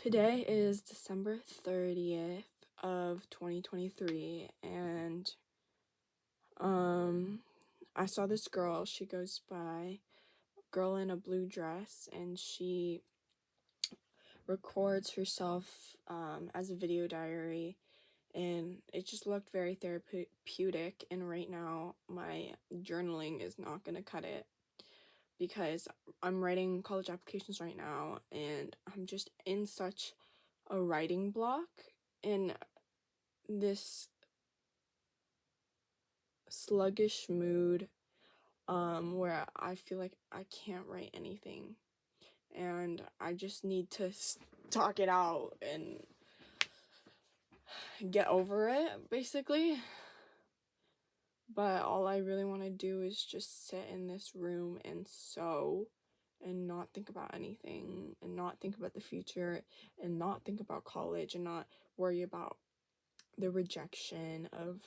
Today is December 30th of 2023, and I saw this girl. She goes by Girl in a Blue Dress, and she records herself as a video diary, and it just looked very therapeutic. And right now my journaling is not gonna cut it because I'm writing college applications right now, and I'm just in such a writing block and this sluggish mood where I feel like I can't write anything, and I just need to talk it out and get over it, basically. But all I really want to do is just sit in this room and sew and not think about anything and not think about the future and not think about college and not worry about the rejection of,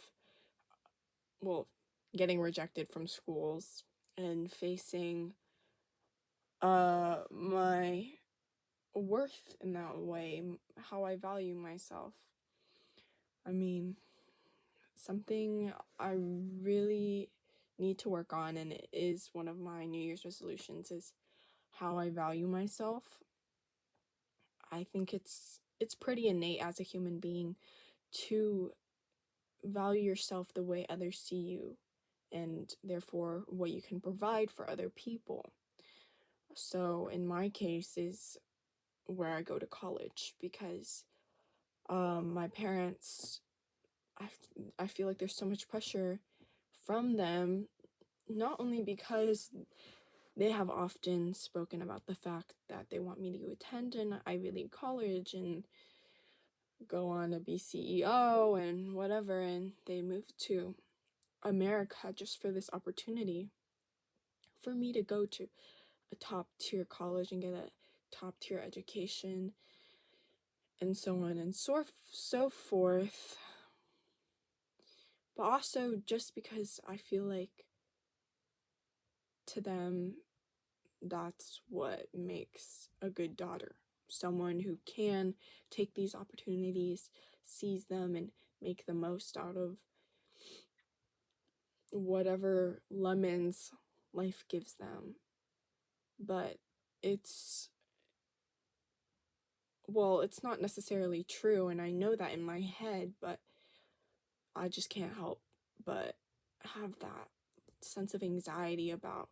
well, getting rejected from schools and facing my worth in that way, how I value myself. I mean, something I really need to work on, and it is one of my New Year's resolutions, is how I value myself. I think it's pretty innate as a human being to value yourself the way others see you, and therefore what you can provide for other people. So in my case is where I go to college, because my parents, I feel like there's so much pressure from them, not only because they have often spoken about the fact that they want me to attend an Ivy League college and go on to be CEO and whatever, and they moved to America just for this opportunity for me to go to a top tier college and get a top tier education and so on and so forth. But also just because I feel like to them that's what makes a good daughter. Someone who can take these opportunities, seize them, and make the most out of whatever lemons life gives them. But it's not necessarily true, and I know that in my head, but I just can't help but have that sense of anxiety about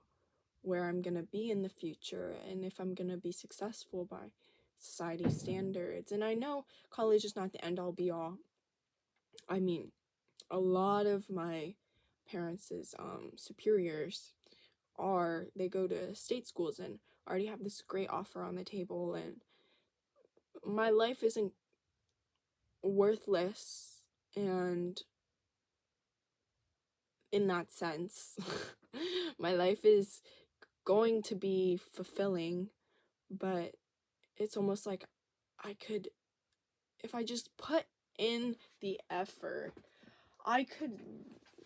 where I'm gonna be in the future and if I'm gonna be successful by society standards. And I know college is not the end all be all. I mean, a lot of my parents' superiors they go to state schools and already have this great offer on the table, and my life isn't worthless, and in that sense my life is going to be fulfilling, but it's almost like I could, if I just put in the effort, I could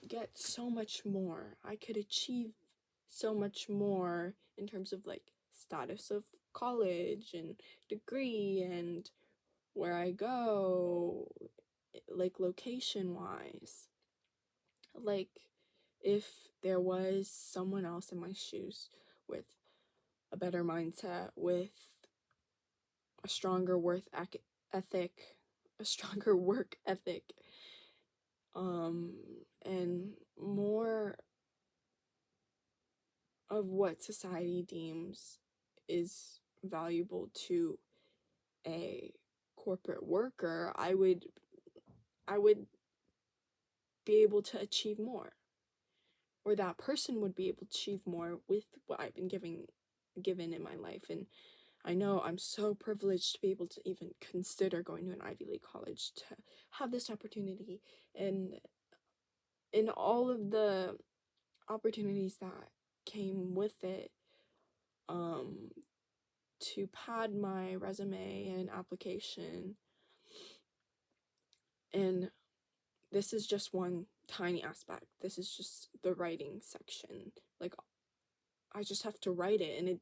get so much more. I could achieve so much more in terms of like status of college and degree and where I go, like location wise. Like if there was someone else in my shoes with a better mindset, with a stronger ethic, a stronger work ethic, and more of what society deems is valuable to a corporate worker, I would be able to achieve more, or that person would be able to achieve more with what I've been given in my life. And I know I'm so privileged to be able to even consider going to an Ivy League college, to have this opportunity, and in all of the opportunities that came with it, to pad my resume and application. And this is just one tiny aspect. This is just the writing section. Like, I just have to write it, and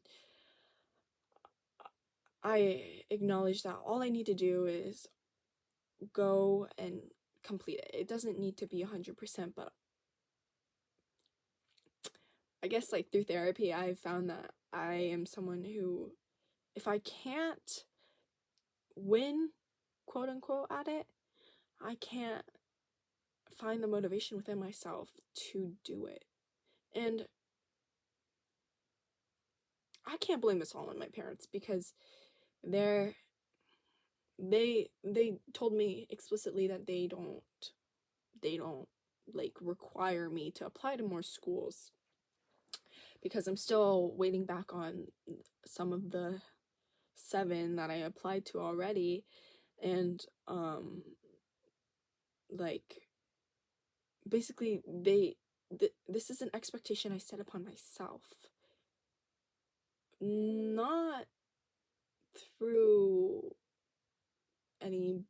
acknowledge that all I need to do is go and complete it. It doesn't need to be 100%, but I guess like through therapy, I've found that I am someone who, if I can't win, quote unquote, at it, I can't find the motivation within myself to do it. And I can't blame this all on my parents, because they told me explicitly that they don't like require me to apply to more schools, because I'm still waiting back on some of the 7 that I applied to already. And like basically this is an expectation I set upon myself, not through any,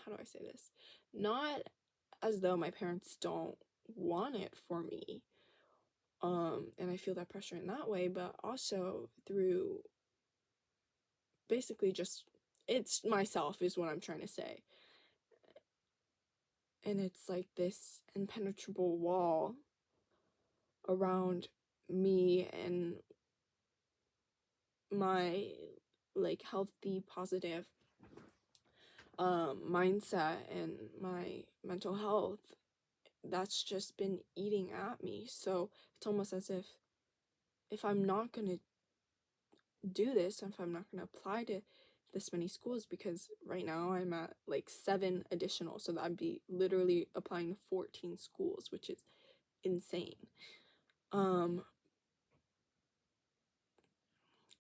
how do I say this, not as though my parents don't want it for me, and I feel that pressure in that way, but also through basically just, it's myself is what I'm trying to say. And it's like this impenetrable wall around me and my like healthy, positive mindset and my mental health, that's just been eating at me. So it's almost as if I'm not gonna do this, if I'm not gonna apply to this many schools, because right now I'm at like 7 additional, so that'd be literally applying to 14 schools, which is insane.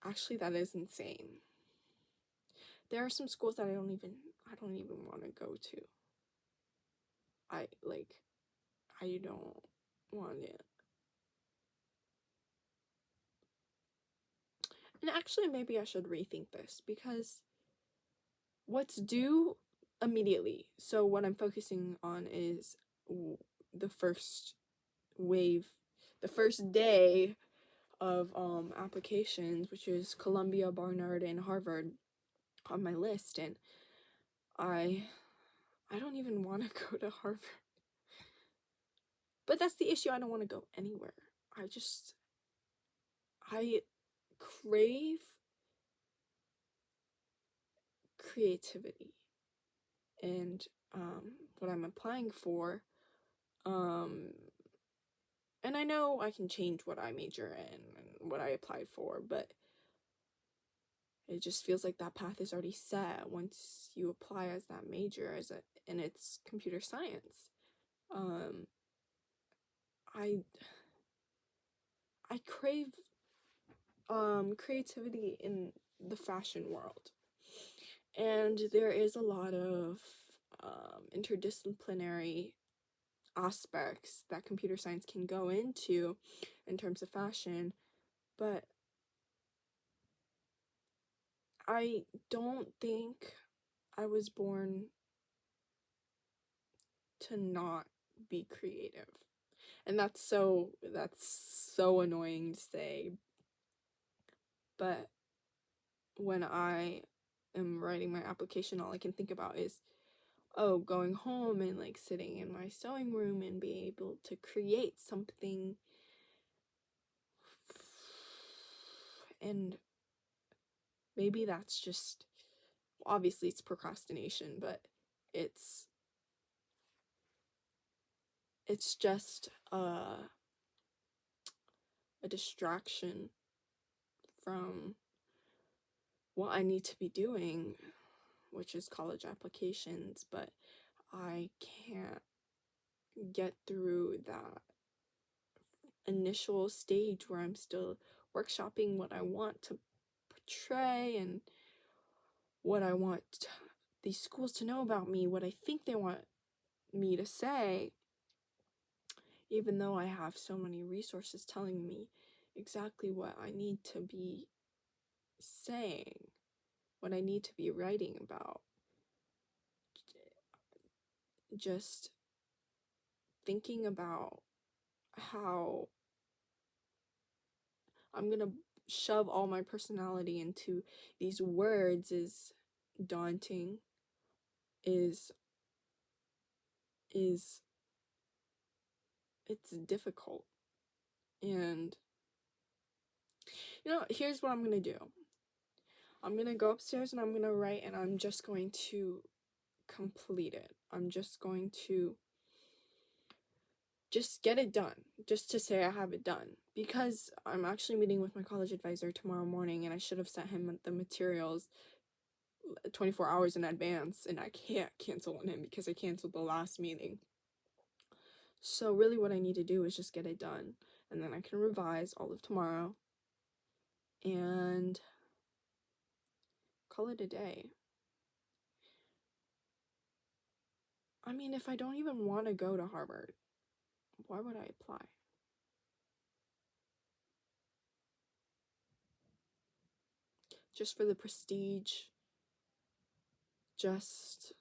Actually, that is insane. There are some schools that I don't even want to go to. I don't want it. And actually, maybe I should rethink this, because what's due immediately. So what I'm focusing on is the first wave, the first day of applications, which is Columbia, Barnard, and Harvard on my list. And I don't even want to go to Harvard. But that's the issue. I don't want to go anywhere. I crave creativity. And what I'm applying for, and I know I can change what I major in and what I applied for, but it just feels like that path is already set once you apply as that major, and it's computer science. I crave creativity in the fashion world, and there is a lot of interdisciplinary aspects that computer science can go into in terms of fashion, but I don't think I was born to not be creative. And that's so annoying to say, but when I am writing my application, all I can think about is, oh, going home and like sitting in my sewing room and being able to create something. And maybe that's just, obviously it's procrastination, but it's just a distraction from what I need to be doing, which is college applications. But I can't get through that initial stage where I'm still workshopping what I want to portray and what I want these schools to know about me, what I think they want me to say, even though I have so many resources telling me exactly what I need to be saying, what I need to be writing about. Just thinking about how I'm gonna shove all my personality into these words is daunting, is it's difficult. And here's what I'm gonna do. I'm gonna go upstairs and I'm gonna write, and I'm just going to complete it. I'm just going to just get it done, just to say I have it done, because I'm actually meeting with my college advisor tomorrow morning, and I should have sent him the materials 24 hours in advance, and I can't cancel on him because I canceled the last meeting. So really what I need to do is just get it done, and then I can revise all of tomorrow and call it a day. I mean, if I don't even want to go to Harvard, why would I apply? Just for the prestige, just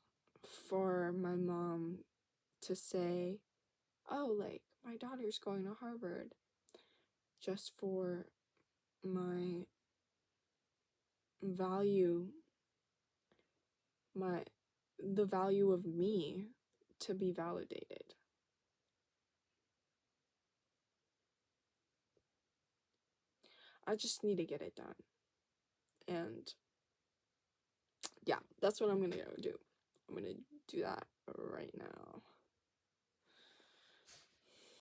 for my mom to say, oh, like, my daughter's going to Harvard, just for my value, the value of me to be validated. I just need to get it done. And yeah, that's what I'm gonna do. I'm gonna do that right now.